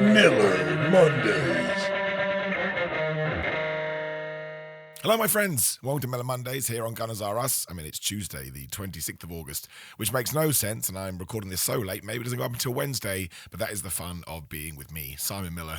Miller Mondays. Hello, my friends. Welcome to Mellow Mondays here on Gunners R Us. I mean, it's Tuesday, the 26th of August, which makes no sense, and I'm recording this so late. Maybe it doesn't go up until Wednesday, but that is the fun of being with me, Simon Miller.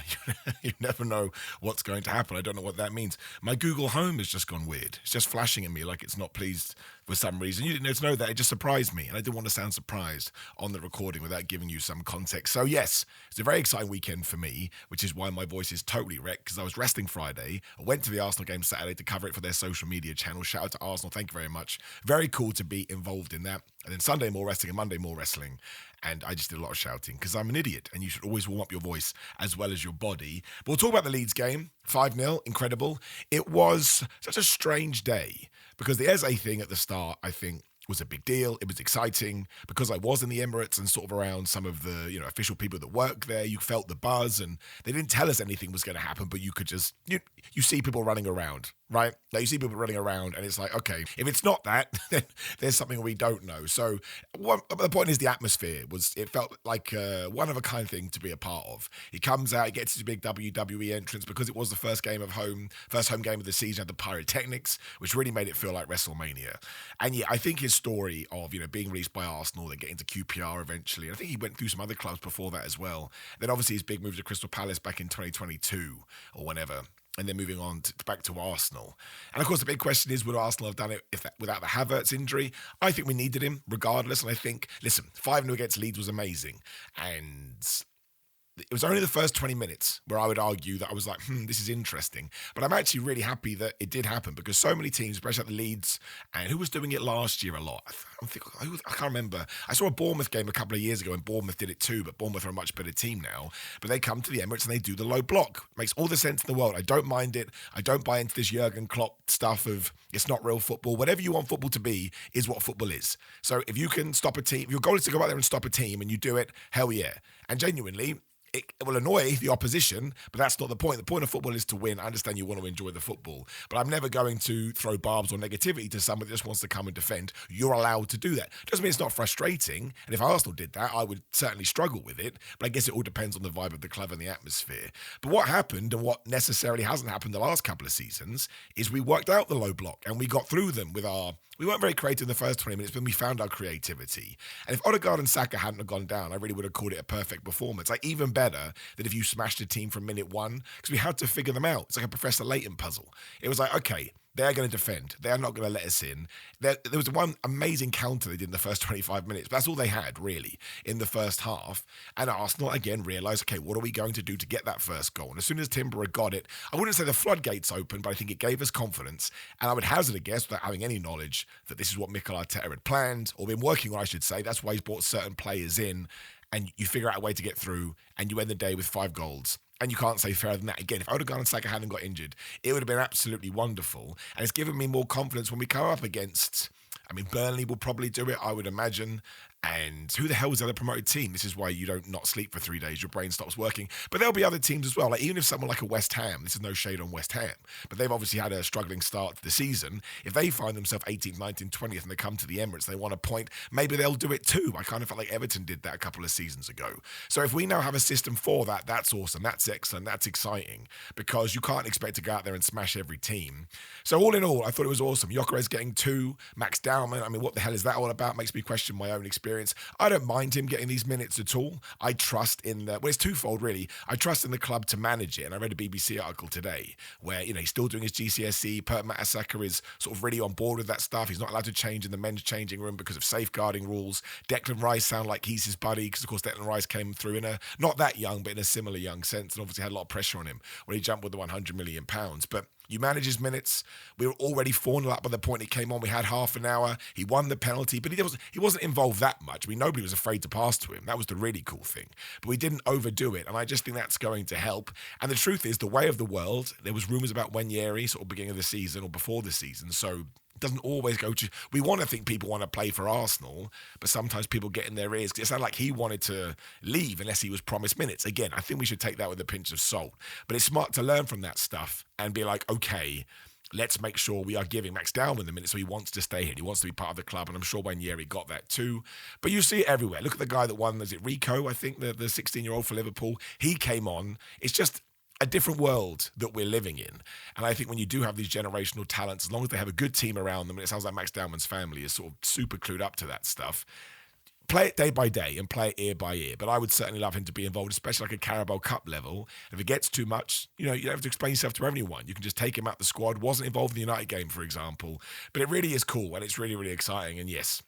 You never know what's going to happen. I don't know what that means. My Google Home has just gone weird. It's just flashing at me like it's not pleased for some reason. You didn't need to know that. It just surprised me, and I didn't want to sound surprised on the recording without giving you some context. So yes, it's a very exciting weekend for me, which is why my voice is totally wrecked, because I was resting Friday. I went to the Arsenal game Saturday to cover it for their social media channel. Shout out to Arsenal. Thank you very much. Very cool to be involved in that. And then Sunday more wrestling and Monday more wrestling. And I just did a lot of shouting because I'm an idiot, and you should always warm up your voice as well as your body. But we'll talk about the Leeds game. 5-0, incredible. It was such a strange day because the Eze thing at the start, I think, was a big deal. It was exciting because I was in the Emirates and sort of around some of the, official people that work there. You felt the buzz, and they didn't tell us anything was going to happen, but you could just, you see people running around, right? Like you see people running around, and it's like, okay, if it's not that, then there's something we don't know. So the point is the atmosphere it felt like a one of a kind thing to be a part of. He comes out, he gets his big WWE entrance because it was the first home game of the season, had the pyrotechnics, which really made it feel like WrestleMania. And yeah, I think his story of, being released by Arsenal, then getting to QPR eventually, I think he went through some other clubs before that as well. Then obviously his big move to Crystal Palace back in 2022 or whenever, and then moving on back to Arsenal. And of course, the big question is, would Arsenal have done it without the Havertz injury? I think we needed him regardless. And I think, listen, 5-0 against Leeds was amazing. And it was only the first 20 minutes where I would argue that I was like, this is interesting. But I'm actually really happy that it did happen because so many teams, especially like the Leeds, and who was doing it last year a lot? I can't remember. I saw a Bournemouth game a couple of years ago and Bournemouth did it too, but Bournemouth are a much better team now. But they come to the Emirates and they do the low block. Makes all the sense in the world. I don't mind it. I don't buy into this Jurgen Klopp stuff of it's not real football. Whatever you want football to be is what football is. So if you can stop a team, if your goal is to go out there and stop a team and you do it, hell yeah. And genuinely, it will annoy the opposition, but that's not the point. The point of football is to win. I understand you want to enjoy the football, but I'm never going to throw barbs or negativity to someone that just wants to come and defend. You're allowed to do that. Doesn't mean it's not frustrating, and if Arsenal did that, I would certainly struggle with it, but I guess it all depends on the vibe of the club and the atmosphere. But what happened, and what necessarily hasn't happened the last couple of seasons, is we worked out the low block, and we got through them we weren't very creative in the first 20 minutes, but we found our creativity. And if Odegaard and Saka hadn't have gone down, I really would have called it a perfect performance. Like, even better than if you smashed a team from minute one, because we had to figure them out. It's like a Professor Layton puzzle. It was like, okay, they're going to defend. They're not going to let us in. There was one amazing counter they did in the first 25 minutes, but that's all they had, really, in the first half. And Arsenal, again, realised, okay, what are we going to do to get that first goal? And as soon as Timber had got it, I wouldn't say the floodgates opened, but I think it gave us confidence. And I would hazard a guess, without having any knowledge, that this is what Mikel Arteta had planned, or been working on, I should say. That's why he's brought certain players in, and you figure out a way to get through, and you end the day with 5 goals. And you can't say fairer than that. Again, if Odegaard and Saka hadn't got injured, it would have been absolutely wonderful. And it's given me more confidence when we come up against, Burnley will probably do it, I would imagine. And who the hell is the other promoted team? This is why you don't not sleep for 3 days. Your brain stops working. But there'll be other teams as well. Like, even if someone like a West Ham, this is no shade on West Ham, but they've obviously had a struggling start to the season. If they find themselves 18th, 19th, 20th and they come to the Emirates and they want a point, maybe they'll do it too. I kind of felt like Everton did that a couple of seasons ago. So if we now have a system for that, that's awesome. That's excellent. That's exciting, because you can't expect to go out there and smash every team. So all in all, I thought it was awesome. Gyokeres getting 2, Max Dowman. What the hell is that all about? Makes me question my own experience. I don't mind him getting these minutes at all. I trust in it's twofold really. I trust in the club to manage it. And I read a BBC article today where, he's still doing his GCSE. Pert Mertesacker is sort of really on board with that stuff. He's not allowed to change in the men's changing room because of safeguarding rules. Declan Rice sound like he's his buddy, because of course Declan Rice came through in not that young, but in a similar young sense, and obviously had a lot of pressure on him when he jumped with the £100 million. But you manage his minutes. We were already 4-0 up by the point he came on. We had half an hour. He won the penalty, but he wasn't involved that much. Nobody was afraid to pass to him. That was the really cool thing. But we didn't overdo it, and I just think that's going to help. And the truth is, the way of the world, there was rumours about Wenyeri sort of beginning of the season or before the season, so it doesn't always go to... We want to think people want to play for Arsenal, but sometimes people get in their ears. It sounded like he wanted to leave unless he was promised minutes. Again, I think we should take that with a pinch of salt. But it's smart to learn from that stuff and be like, okay, let's make sure we are giving Max Dowman the minutes so he wants to stay here. He wants to be part of the club, and I'm sure Wanyeri got that too. But you see it everywhere. Look at the guy that won, is it Rico, I think, the 16-year-old for Liverpool. He came on. It's just a different world that we're living in. And I think when you do have these generational talents, as long as they have a good team around them, and it sounds like Max Dowman's family is sort of super clued up to that stuff, play it day by day and play it ear by ear. But I would certainly love him to be involved, especially like a Carabao Cup level. If it gets too much, you don't have to explain yourself to everyone. You can just take him out the squad. Wasn't involved in the United game, for example. But it really is cool, and it's really, really exciting. And yes,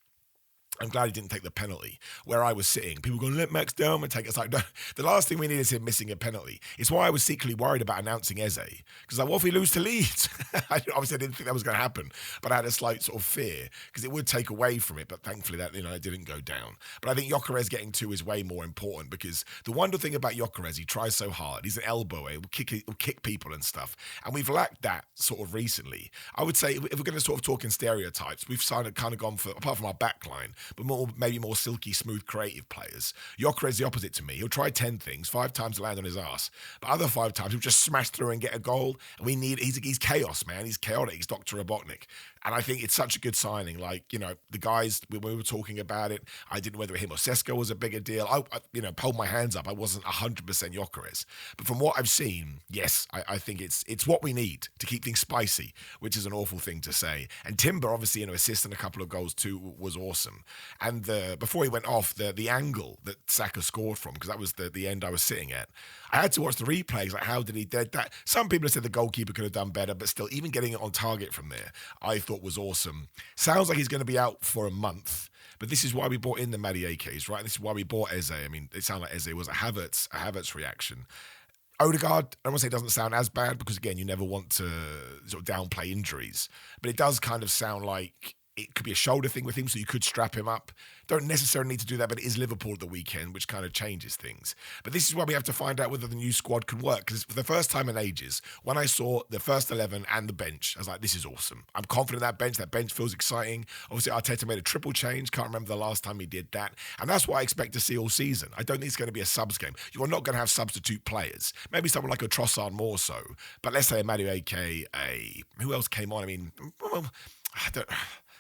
I'm glad he didn't take the penalty. Where I was sitting, people going, let Max Dowman take it. It's like, no, the last thing we need is him missing a penalty. It's why I was secretly worried about announcing Eze. Because like, what if we lose to Leeds? Obviously, I didn't think that was going to happen, but I had a slight sort of fear because it would take away from it. But thankfully, that it didn't go down. But I think Gyokeres getting 2 is way more important because the wonderful thing about Gyokeres, he tries so hard. He's an elbow, he'll kick people and stuff. And we've lacked that sort of recently. I would say if we're going to sort of talk in stereotypes, we've kind of gone for, apart from our backline, but maybe more silky, smooth, creative players. Gyokeres is the opposite to me. He'll try 10 things, 5 times to land on his ass, but other 5 times he'll just smash through and get a goal. And he's chaos, man. He's chaotic. He's Dr. Robotnik. And I think it's such a good signing. Like, the guys, when we were talking about it, I didn't know whether him or Sesko was a bigger deal. I pulled my hands up. I wasn't 100% Gyokeres. But from what I've seen, yes, I think it's what we need to keep things spicy, which is an awful thing to say. And Timber, obviously, assist and a couple of goals too, was awesome. And before he went off, the angle that Saka scored from, because that was the end I was sitting at, I had to watch the replays. Like, how did he do that? Some people have said the goalkeeper could have done better, but still, even getting it on target from there, I thought was awesome. Sounds like he's going to be out for a month, but this is why we bought in the Gyokeres, right? This is why we bought Eze. I mean, it sounded like Eze was a Havertz reaction. Odegaard, I don't want to say it doesn't sound as bad because, again, you never want to sort of downplay injuries, but it does kind of sound like it could be a shoulder thing with him, so you could strap him up. Don't necessarily need to do that, but it is Liverpool at the weekend, which kind of changes things. But this is why we have to find out whether the new squad can work, because for the first time in ages, when I saw the first 11 and the bench, I was like, this is awesome. I'm confident that bench feels exciting. Obviously, Arteta made a triple change. Can't remember the last time he did that. And that's what I expect to see all season. I don't think it's going to be a subs game. You are not going to have substitute players. Maybe someone like a Trossard more so. But let's say a Madueke, who else came on? I mean,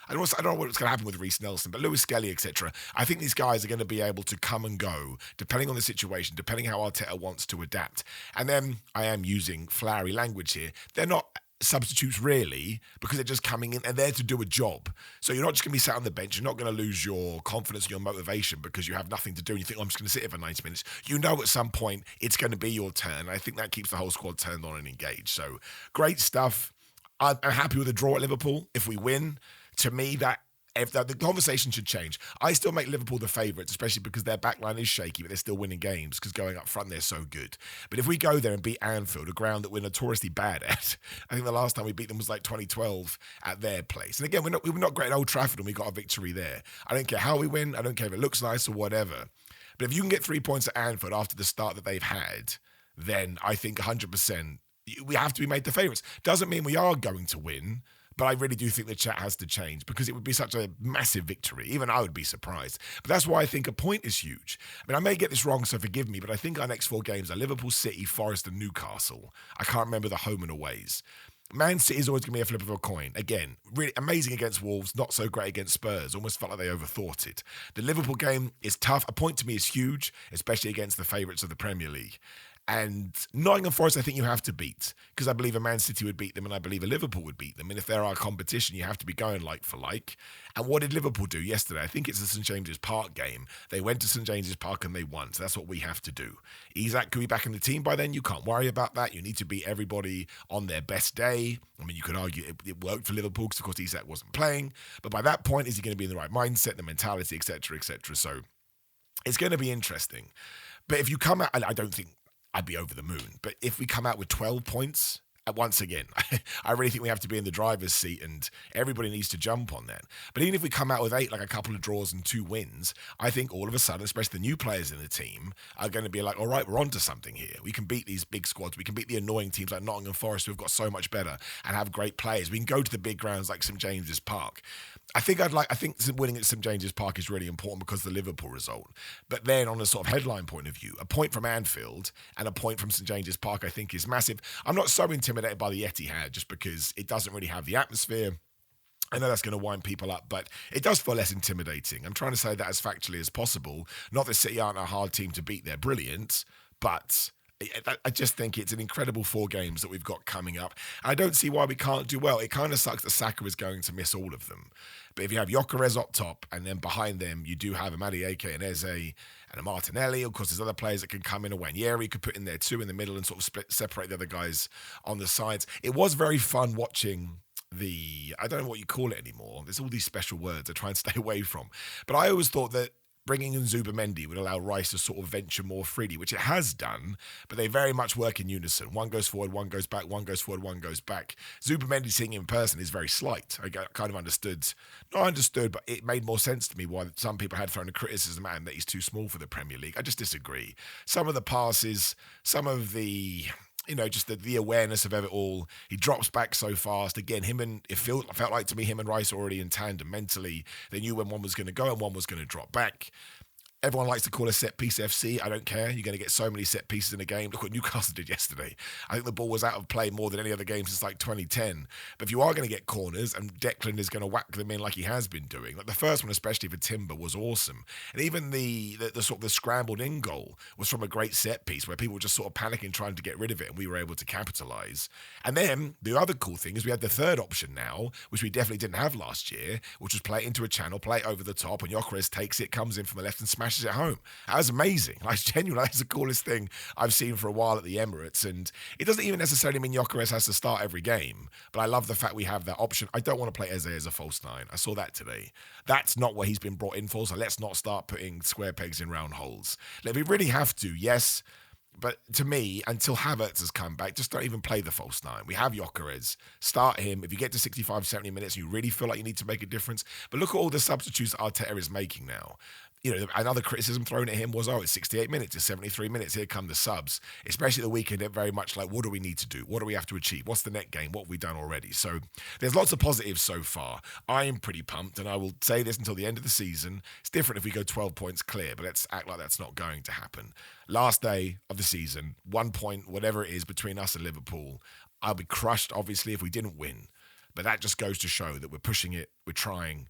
I don't know what's going to happen with Reece Nelson, but Lewis Skelly, etc. I think these guys are going to be able to come and go, depending on the situation, depending how Arteta wants to adapt. And then I am using flowery language here. They're not substitutes really, because they're just coming in and there to do a job. So you're not just going to be sat on the bench. You're not going to lose your confidence and your motivation because you have nothing to do and you think, I'm just going to sit here for 90 minutes. You know at some point it's going to be your turn. I think that keeps the whole squad turned on and engaged. So great stuff. I'm happy with a draw at Liverpool. If we win, to me, the conversation should change. I still make Liverpool the favourites, especially because their backline is shaky, but they're still winning games because going up front, they're so good. But if we go there and beat Anfield, a ground that we're notoriously bad at, I think the last time we beat them was like 2012 at their place. And again, we were not great at Old Trafford and we got a victory there. I don't care how we win. I don't care if it looks nice or whatever. But if you can get 3 points at Anfield after the start that they've had, then I think 100% we have to be made the favourites. Doesn't mean we are going to win, but I really do think the chat has to change because it would be such a massive victory. Even I would be surprised. But that's why I think a point is huge. I mean, I may get this wrong, so forgive me, but I think our next 4 games are Liverpool, City, Forest and Newcastle. I can't remember the home and aways. Man City is always going to be a flip of a coin. Again, really amazing against Wolves, not so great against Spurs. Almost felt like they overthought it. The Liverpool game is tough. A point to me is huge, especially against the favourites of the Premier League. And Nottingham Forest, I think you have to beat because I believe a Man City would beat them and I believe a Liverpool would beat them. And if there are competition, you have to be going like for like. And what did Liverpool do yesterday? I think it's the St James's Park game. They went to St James's Park and they won. So that's what we have to do. Isak could be back in the team by then. You can't worry about that. You need to beat everybody on their best day. I mean, you could argue it worked for Liverpool because, of course, Isak wasn't playing. But by that point, is he going to be in the right mindset, the mentality, etc., etc.? So it's going to be interesting. But if you come out, I don't think I'd be over the moon. But if we come out with 12 points, once again, I really think we have to be in the driver's seat and everybody needs to jump on that. But even if we come out with 8, like a couple of draws and 2 wins, I think all of a sudden, especially the new players in the team, are going to be like, all right, we're onto something here. We can beat these big squads. We can beat the annoying teams like Nottingham Forest, who've got so much better and have great players. We can go to the big grounds like St James's Park. I think winning at St James's Park is really important because of the Liverpool result. But then on a sort of headline point of view, a point from Anfield and a point from St James's Park I think is massive. I'm not so intimidated intimidated by the Etihad just because it doesn't really have the atmosphere. I know that's going to wind people up, but it does feel less intimidating. I'm trying to say that as factually as possible. Not that City aren't a hard team to beat, they're brilliant, but I just think it's an incredible 4 games that we've got coming up. I don't see why we can't do well. It kind of sucks that Saka is going to miss all of them. But if you have Gyokeres up top, and then behind them you do have a Madueke and Eze and a Martinelli. Of course, there's other players that can come in. A Wanyeri could put in there too in the middle and sort of separate the other guys on the sides. It was very fun watching I don't know what you call it anymore. There's all these special words I try and stay away from. But I always thought that bringing in Zubamendi would allow Rice to sort of venture more freely, which it has done, but they very much work in unison. One goes forward, one goes back, one goes forward, one goes back. Zubamendi seeing him in person is very slight. I kind of not understood, but it made more sense to me why some people had thrown a criticism at him that he's too small for the Premier League. I just disagree. Some of the passes, some of the just the awareness of it all. He drops back so fast. Again, it felt like to me, him and Rice were already in tandem mentally. They knew when one was going to go and one was going to drop back. Everyone likes to call us set piece FC. I don't care. You're going to get so many set pieces in a game. Look what Newcastle did yesterday. I think the ball was out of play more than any other game since like 2010. But if you are going to get corners, and Declan is going to whack them in like he has been doing, like the first one, especially for Timber, was awesome. And even the sort of the scrambled in goal was from a great set piece where people were just sort of panicking trying to get rid of it, and we were able to capitalise. And then the other cool thing is we had the third option now, which we definitely didn't have last year, which was play it into a channel, play it over the top, and Gyokeres takes it, comes in from the left and smashes it home. That was amazing. Like, genuinely, that's the coolest thing I've seen for a while at the Emirates. And it doesn't even necessarily mean Gyokeres has to start every game, but I love the fact we have that option. I don't want to play Eze as a false 9. I saw that today. That's not what he's been brought in for, so let's not start putting square pegs in round holes. Like, if we really have to, yes. But to me, until Havertz has come back, just don't even play the false 9. We have Gyokeres. Start him. If you get to 65, 70 minutes, you really feel like you need to make a difference. But look at all the substitutes Arteta is making now. Another criticism thrown at him was, it's 68 minutes, it's 73 minutes, here come the subs. Especially the weekend, they're very much like, what do we need to do? What do we have to achieve? What's the net game? What have we done already? So there's lots of positives so far. I am pretty pumped, and I will say this until the end of the season. It's different if we go 12 points clear, but let's act like that's not going to happen. Last day of the season, 1 point, whatever it is, between us and Liverpool. I'll be crushed, obviously, if we didn't win. But that just goes to show that we're pushing it, we're trying.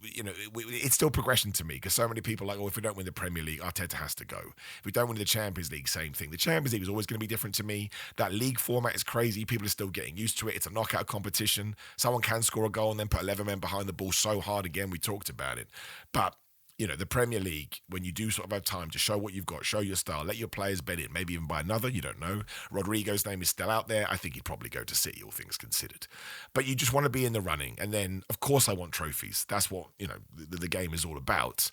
It's still progression to me, because so many people are like, if we don't win the Premier League, Arteta has to go. If we don't win the Champions League, same thing. The Champions League is always going to be different to me. That league format is crazy. People are still getting used to it. It's a knockout competition. Someone can score a goal and then put 11 men behind the ball so hard again. We talked about it. But the Premier League, when you do sort of have time to show what you've got, show your style, let your players bet it, maybe even buy another, you don't know. Rodrigo's name is still out there. I think he'd probably go to City, all things considered. But you just want to be in the running. And then, of course, I want trophies. That's what, the game is all about.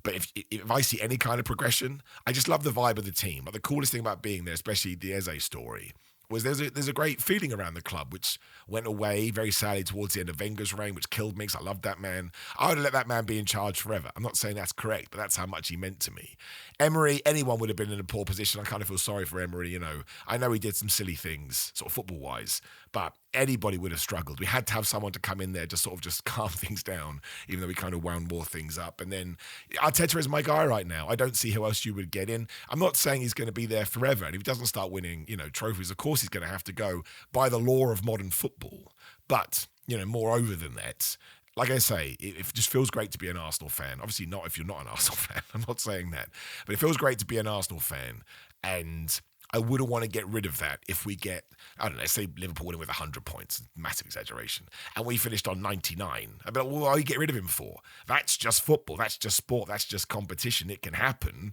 But if I see any kind of progression, I just love the vibe of the team. But the coolest thing about being there, especially the Eze story, was there's a great feeling around the club, which went away very sadly towards the end of Wenger's reign, which killed me because I loved that man. I would have let that man be in charge forever. I'm not saying that's correct, but that's how much he meant to me. Emery, anyone would have been in a poor position. I kind of feel sorry for Emery, I know he did some silly things, sort of football-wise, but anybody would have struggled. We had to have someone to come in there just calm things down, even though we kind of wound more things up. And then Arteta is my guy right now. I don't see who else you would get in. I'm not saying he's going to be there forever. And if he doesn't start winning, trophies, of course he's going to have to go by the law of modern football. But, moreover than that, like I say, it just feels great to be an Arsenal fan. Obviously not if you're not an Arsenal fan. I'm not saying that. But it feels great to be an Arsenal fan. And I wouldn't want to get rid of that if we get, I don't know, let's say Liverpool winning with 100 points, massive exaggeration, and we finished on 99. I'd be like, well, what do you get rid of him for? That's just football. That's just sport. That's just competition. It can happen.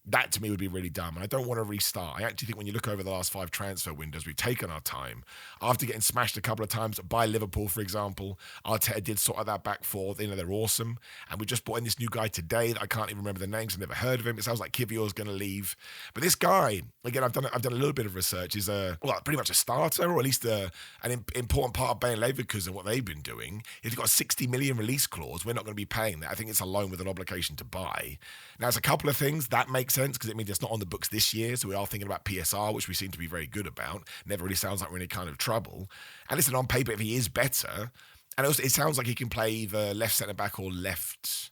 That to me would be really dumb, and I don't want to restart. I actually think when you look over the last 5 transfer windows, we've taken our time. After getting smashed a couple of times by Liverpool, for example, Arteta did sort of that back four. They're awesome. And we just brought in this new guy today that I can't even remember the names. I've never heard of him. It sounds like Kivior's going to leave. But this guy, again, I've done a little bit of research, is pretty much a starter, or at least an important part of Bayer Leverkusen and what they've been doing. He's got a 60 million release clause. We're not going to be paying that. I think it's a loan with an obligation to buy. Now, there's a couple of things that make sense, because it means it's not on the books this year, so we are thinking about PSR, which we seem to be very good about. Never really sounds like we're in any kind of trouble. And listen, on paper, if he is better, and also it sounds like he can play either left centre-back or left...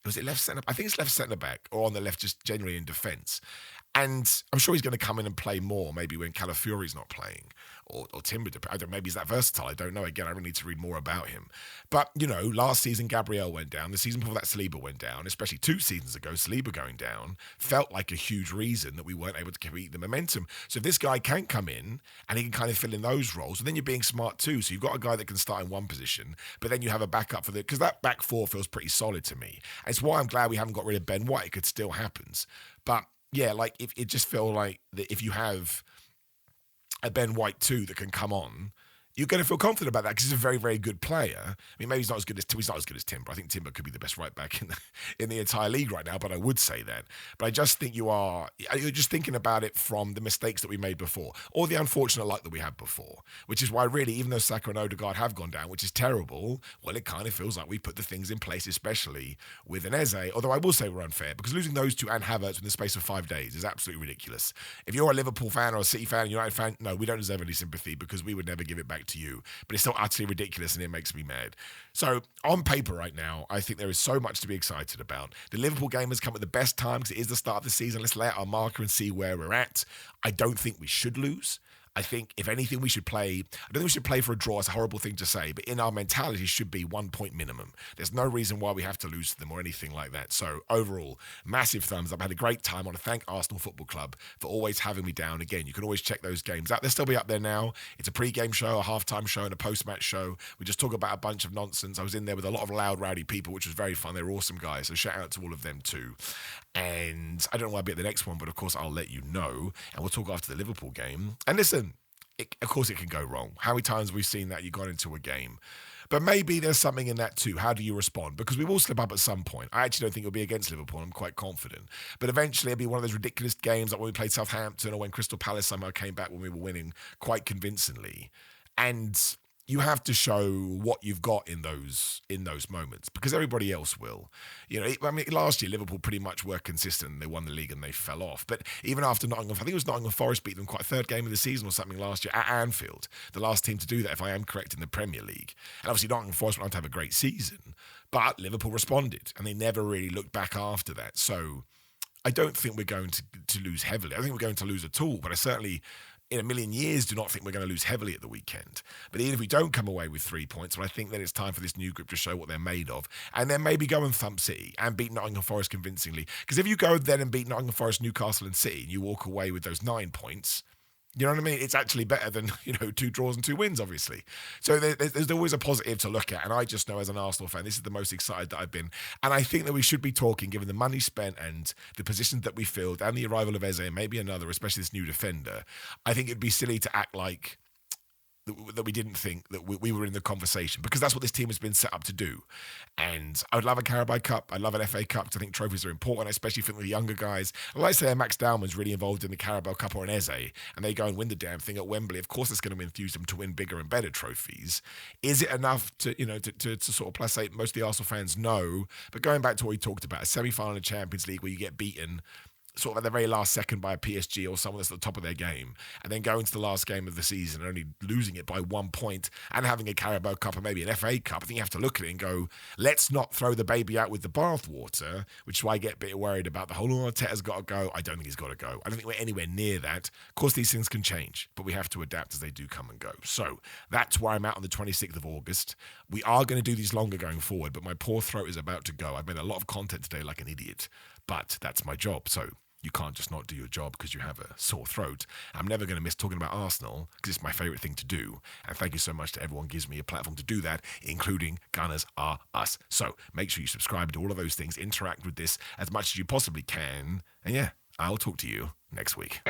Was it left centre? I think it's left centre-back, or on the left, just generally in defence. And I'm sure he's going to come in and play more, maybe when Calafiori's not playing, or Timber. Maybe he's that versatile. I don't know. Again, I really need to read more about him. But, last season, Gabriel went down. The season before that, Saliba went down, especially 2 seasons ago, Saliba going down felt like a huge reason that we weren't able to keep the momentum. So if this guy can come in and he can kind of fill in those roles, and then you're being smart too. So you've got a guy that can start in one position, but then you have a backup for because that back 4 feels pretty solid to me. And it's why I'm glad we haven't got rid of Ben White. It could still happens. But yeah, like if it just feel like that if you have a Ben White too that can come on, you're going to feel confident about that because he's a very, very good player. I mean, maybe he's not as good as Timber. I think Timber could be the best right back in the entire league right now, but I would say that. But I just think you're just thinking about it from the mistakes that we made before, or the unfortunate luck that we had before, which is why really, even though Saka and Odegaard have gone down, which is terrible, well, it kind of feels like we put the things in place, especially with an Eze. Although I will say we're unfair because losing those 2 and Havertz in the space of 5 days is absolutely ridiculous. If you're a Liverpool fan or a City fan, United fan, no, we don't deserve any sympathy because we would never give it back to you. But it's still utterly ridiculous and it makes me mad. So on paper right now, I think there is so much to be excited about. The Liverpool game has come at the best time because it is the start of the season. Let's lay out our marker and see where we're at. I don't think we should lose. I think, if anything, we should play. I don't think we should play for a draw. It's a horrible thing to say, but in our mentality, should be 1 point minimum. There's no reason why we have to lose to them or anything like that. So, overall, massive thumbs up. I had a great time. I want to thank Arsenal Football Club for always having me down. Again, you can always check those games out. They'll still be up there now. It's a pre-game show, a halftime show, and a post-match show. We just talk about a bunch of nonsense. I was in there with a lot of loud, rowdy people, which was very fun. They were awesome guys. So, shout out to all of them too. And I don't know why I'll be at the next one, but of course, I'll let you know. And we'll talk after the Liverpool game. And listen, of course it can go wrong. How many times have we seen that you got into a game? But maybe there's something in that too. How do you respond? Because we will slip up at some point. I actually don't think it'll be against Liverpool. I'm quite confident. But eventually it'll be one of those ridiculous games like when we played Southampton or when Crystal Palace somehow came back when we were winning quite convincingly. And you have to show what you've got in those moments because everybody else will. Last year Liverpool pretty much were consistent. They won the league and they fell off. But even after I think it was Nottingham Forest beat them quite third game of the season or something last year at Anfield, the last team to do that, if I am correct, in the Premier League. And obviously Nottingham Forest went on to have a great season, but Liverpool responded and they never really looked back after that. So I don't think we're going to lose heavily. I think we're going to lose at all, but I certainly, in a million years, do not think we're going to lose heavily at the weekend. But even if we don't come away with 3 points, well, I think that it's time for this new group to show what they're made of. And then maybe go and thump City and beat Nottingham Forest convincingly. Because if you go then and beat Nottingham Forest, Newcastle and City, and you walk away with those 9 points, you know what I mean? It's actually better than, 2 draws and 2 wins, obviously. So there's always a positive to look at. And I just know as an Arsenal fan, this is the most excited that I've been. And I think that we should be talking, given the money spent and the positions that we filled and the arrival of Eze and maybe another, especially this new defender. I think it'd be silly to act like that we didn't think that we were in the conversation because that's what this team has been set up to do. And I would love a Carabao Cup. I'd love an FA Cup because I think trophies are important, especially for the younger guys. Like I say, Max Dowman's really involved in the Carabao Cup or an Eze, and they go and win the damn thing at Wembley. Of course, it's going to enthuse them to win bigger and better trophies. Is it enough to sort of placate most of the Arsenal fans? No. But going back to what we talked about, a semi-final in the Champions League where you get beaten sort of at the very last second by a PSG or someone that's at the top of their game, and then going to the last game of the season and only losing it by 1 point and having a Carabao Cup and maybe an FA Cup, I think you have to look at it and go, let's not throw the baby out with the bathwater, which is why I get a bit worried about the whole, Arteta's got to go. I don't think he's got to go. I don't think we're anywhere near that. Of course, these things can change, but we have to adapt as they do come and go. So that's where I'm at on the 26th of August. We are going to do these longer going forward, but my poor throat is about to go. I've made a lot of content today like an idiot, but that's my job. So you can't just not do your job because you have a sore throat. I'm never going to miss talking about Arsenal because it's my favourite thing to do. And thank you so much to everyone who gives me a platform to do that, including Gunners Are Us. So make sure you subscribe to all of those things, interact with this as much as you possibly can. And yeah, I'll talk to you next week.